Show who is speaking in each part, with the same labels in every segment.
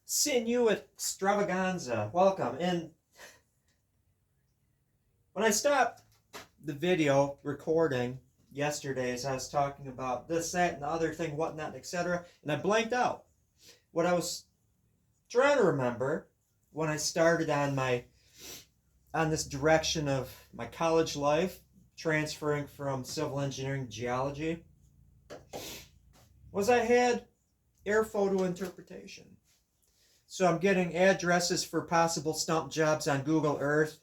Speaker 1: Sinew extravaganza. Welcome. And when I stopped the video recording yesterday, as I was talking about this, that, and the other thing, whatnot, etc., and I blanked out. What I was trying to remember when I started on this direction of my college life, transferring from civil engineering to geology, was I had air photo interpretation. So I'm getting addresses for possible stump jobs on Google Earth.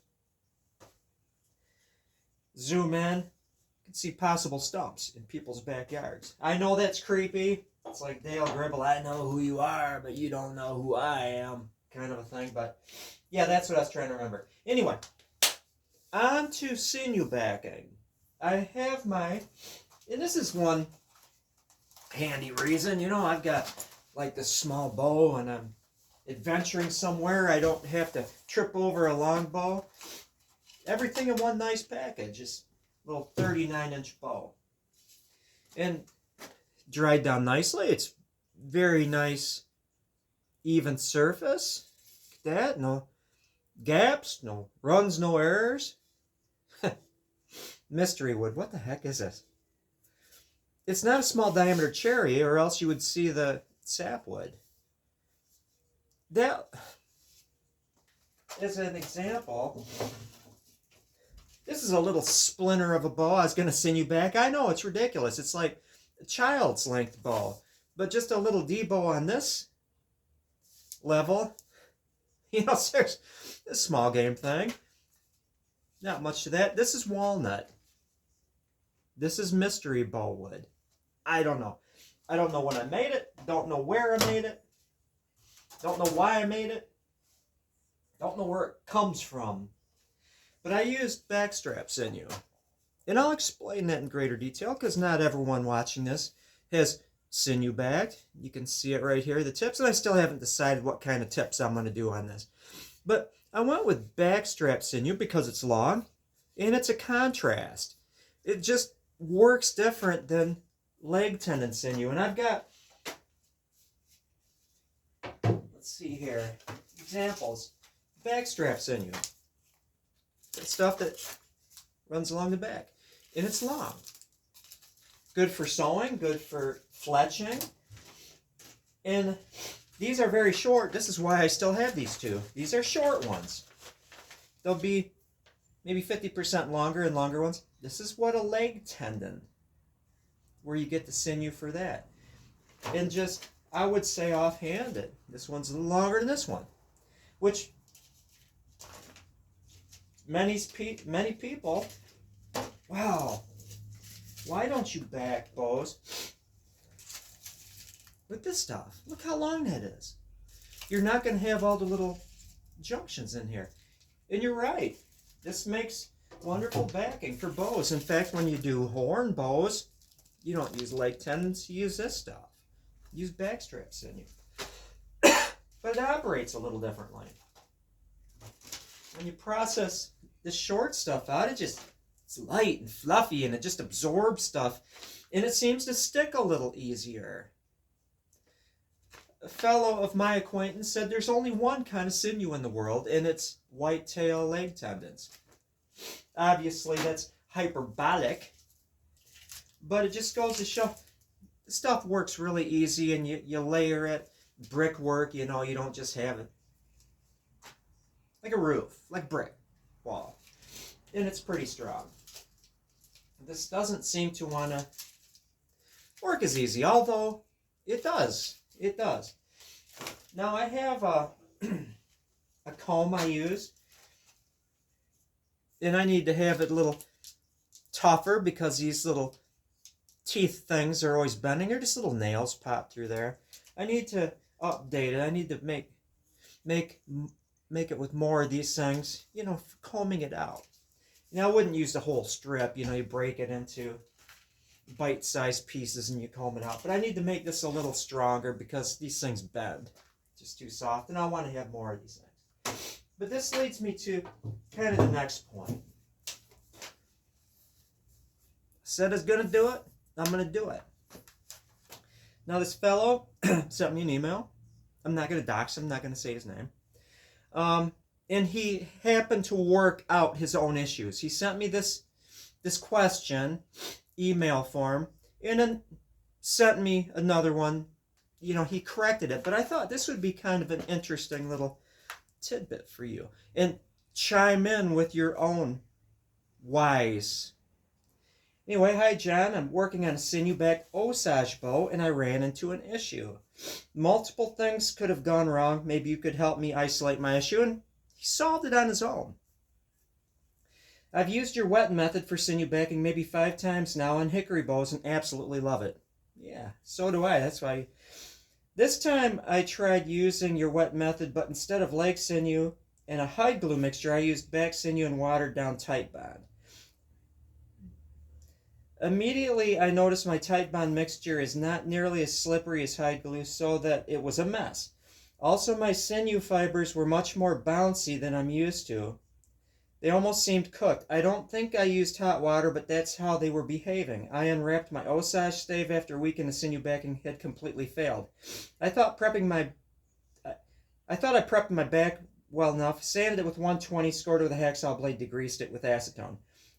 Speaker 1: Zoom in, you can see possible stumps in people's backyards. I know that's creepy. It's like Dale Gribble, I know who you are, but you don't know who I am, kind of a thing. But yeah, that's what I was trying to remember. Anyway, on to sinew backing. I have and this is one handy reason. You know, I've got like this small bow and I'm adventuring somewhere. I don't have to trip over a long bow. Everything in one nice package. Just a little 39-inch bow. And dried down nicely. It's very nice, even surface. Look at that. No gaps, no runs, no errors. Mystery wood. What the heck is this? It's not a small diameter cherry, or else you would see the sapwood. That is an example. This is a little splinter of a bow. I was going to sinew back. I know, it's ridiculous. It's like a child's length bow. But just a little D-bow on this level. You know, seriously, this small game thing. Not much to that. This is walnut. This is mystery bow wood. I don't know. I don't know when I made it. Don't know where I made it. Don't know why I made it. Don't know where it comes from. But I used backstrap sinew. And I'll explain that in greater detail because not everyone watching this has sinew backed. You can see it right here, the tips. And I still haven't decided what kind of tips I'm going to do on this. But I went with backstrap sinew because it's long and it's a contrast. It just works different than leg tendon sinew. And I've got, let's see here, examples. Backstrap sinew. It's stuff that runs along the back. And it's long. Good for sewing, good for fletching. And these are very short. This is why I still have these two. These are short ones. They'll be maybe 50% longer and longer ones. This is what a leg tendon, where you get the sinew for that. And just, I would say offhanded, this one's a little longer than this one. Which many people, wow, why don't you back bows with this stuff? Look how long that is. You're not going to have all the little junctions in here. And you're right. This makes wonderful backing for bows. In fact, when you do horn bows, you don't use leg tendons, you use this stuff. Use backstrap sinew. But it operates a little differently. When you process this short stuff out, it's light and fluffy and it just absorbs stuff and it seems to stick a little easier. A fellow of my acquaintance said there's only one kind of sinew in the world and it's whitetail leg tendons. Obviously that's hyperbolic, but it just goes to show stuff works really easy and you layer it, brickwork, you know, you don't just have it like a roof, like brick wall. And it's pretty strong. This doesn't seem to want to work as easy, although it does. It does. Now I have a comb I use, and I need to have it a little tougher because these little teeth things are always bending. They're just little nails pop through there. I need to update it. I need to make it with more of these things, you know, for combing it out. Now, I wouldn't use the whole strip, you know, you break it into bite-sized pieces and you comb it out. But I need to make this a little stronger because these things bend. Just too soft, and I want to have more of these things. But this leads me to kind of the next point. Said I was going to do it, I'm going to do it. Now, this fellow sent me an email I'm not going to dox him. I'm not going to say his name. And he happened to work out his own issues. He sent me this question, email form, and then sent me another one. You know, he corrected it. But I thought this would be kind of an interesting little tidbit for you. And chime in with your own whys. Anyway, hi John, I'm working on a sinew back Osage bow and I ran into an issue. Multiple things could have gone wrong. Maybe you could help me isolate my issue, and he solved it on his own. I've used your wet method for sinew backing maybe 5 times now on hickory bows and absolutely love it. Yeah, so do I. That's why. This time I tried using your wet method, but instead of leg sinew and a hide glue mixture, I used back sinew and watered down tight bond. Immediately, I noticed my tight bond mixture is not nearly as slippery as hide glue, so that it was a mess. Also, my sinew fibers were much more bouncy than I'm used to. They almost seemed cooked. I don't think I used hot water, but that's how they were behaving. I unwrapped my Osage stave after a week and the sinew backing had completely failed. I thought I prepped my back well enough, sanded it with 120, scored it with a hacksaw blade, degreased it with acetone.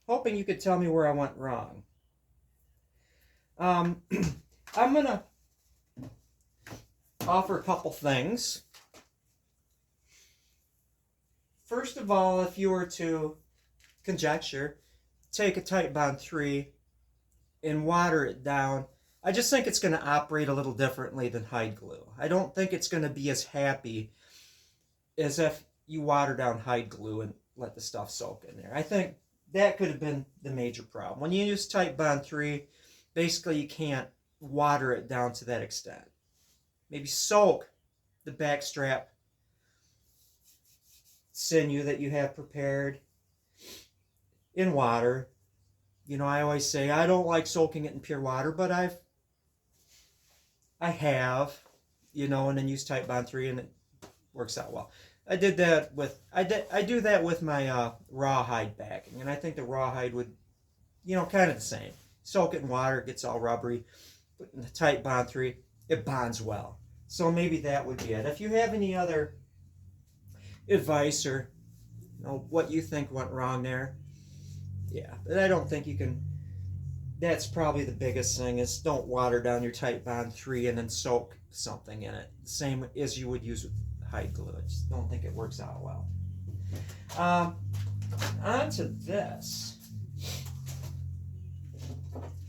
Speaker 1: Hoping you could tell me where I went wrong. I'm going to offer a couple things. First of all, if you were to conjecture, take a tight bond 3 and water it down, I just think it's going to operate a little differently than hide glue. I don't think it's going to be as happy as if you water down hide glue and let the stuff soak in there. I think that could have been the major problem. When you use tight bond 3, basically you can't water it down to that extent. Maybe soak the backstrap sinew that you have prepared in water. You know, I always say I don't like soaking it in pure water, but I have, you know, and then use tight bond 3 and it works out well. I do that with my rawhide backing, and I think the rawhide would, you know, kind of the same. Soak it in water, it gets all rubbery. But in the tight bond 3, it bonds well. So maybe that would be it. If you have any other advice or, you know, what you think went wrong there, yeah, but I don't think you can. That's probably the biggest thing, is don't water down your tight bond 3 and then soak something in it. Same as you would use with hide glue. I just don't think it works out well. On to this.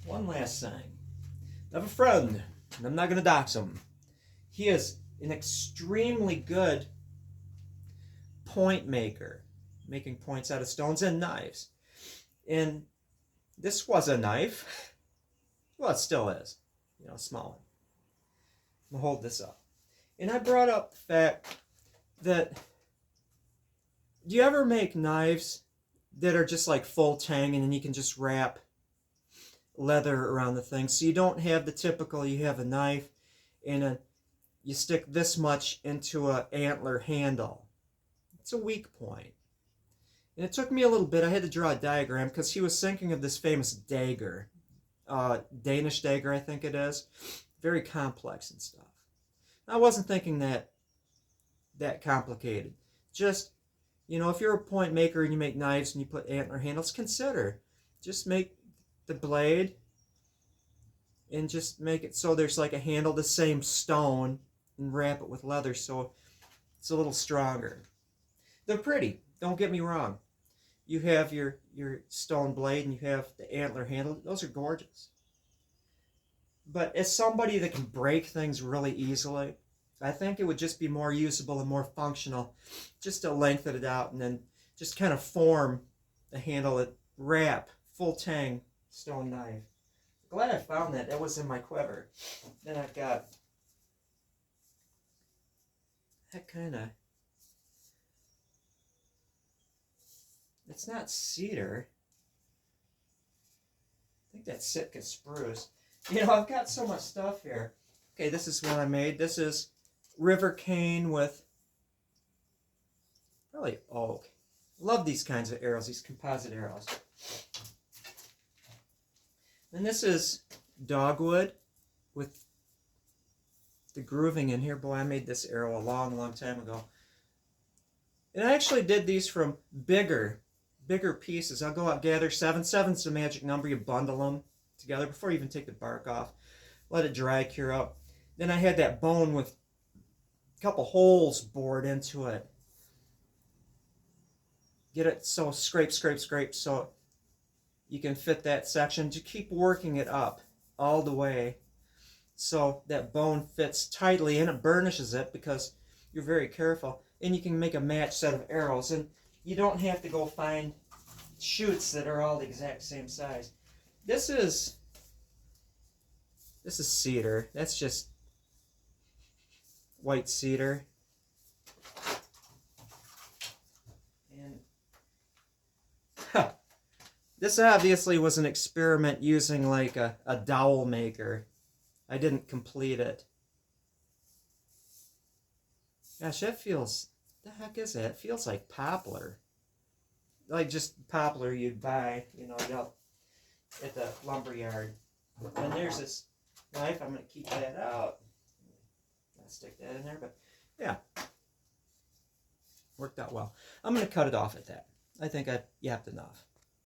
Speaker 1: One last thing. I have a friend, and I'm not going to dox him. He is an extremely good point maker, making points out of stones and knives. And this was a knife. Well, it still is. You know, a small one. I'm going to hold this up. And I brought up the fact that, do you ever make knives that are just like full tang and then you can just wrap leather around the thing? So you don't have the typical, you have a knife and you stick this much into an antler handle. It's a weak point. And it took me a little bit. I had to draw a diagram because he was thinking of this famous dagger. Danish dagger, I think it is. Very complex and stuff. I wasn't thinking that complicated. Just, you know, if you're a point maker and you make knives and you put antler handles, consider just make the blade and just make it so there's like a handle the same stone and wrap it with leather so it's a little stronger. They're pretty, don't get me wrong. You have your stone blade and you have the antler handle. Those are gorgeous. But as somebody that can break things really easily, I think it would just be more usable and more functional just to lengthen it out and then just kind of form the handle that wrap full tang stone knife. Glad I found that. That was in my quiver. Then I've got that kind of, it's not cedar. I think that's Sitka spruce. You know, I've got so much stuff here. Okay, this is one I made. This is river cane with probably oak. Love these kinds of arrows, these composite arrows. And this is dogwood with the grooving in here. Boy, I made this arrow a long, long time ago. And I actually did these from bigger pieces. I'll go out, gather 7. 7's the magic number. You bundle them together before you even take the bark off. Let it dry, cure up. Then I had that bone with a couple holes bored into it. Get it so scrape, scrape, scrape so you can fit that section. Just keep working it up all the way so that bone fits tightly, and it burnishes it because you're very careful. And you can make a matched set of arrows, and you don't have to go find shoots that are all the exact same size. This is cedar. That's just white cedar. And this obviously was an experiment using like a dowel maker. I didn't complete it. Gosh, that feels, the heck is that? It feels like poplar. Like just poplar you'd buy, you know, at the lumber yard. And there's this knife. I'm going to keep that out. I'll stick that in there, but yeah. Worked out well. I'm going to cut it off at that. I think I've yapped enough.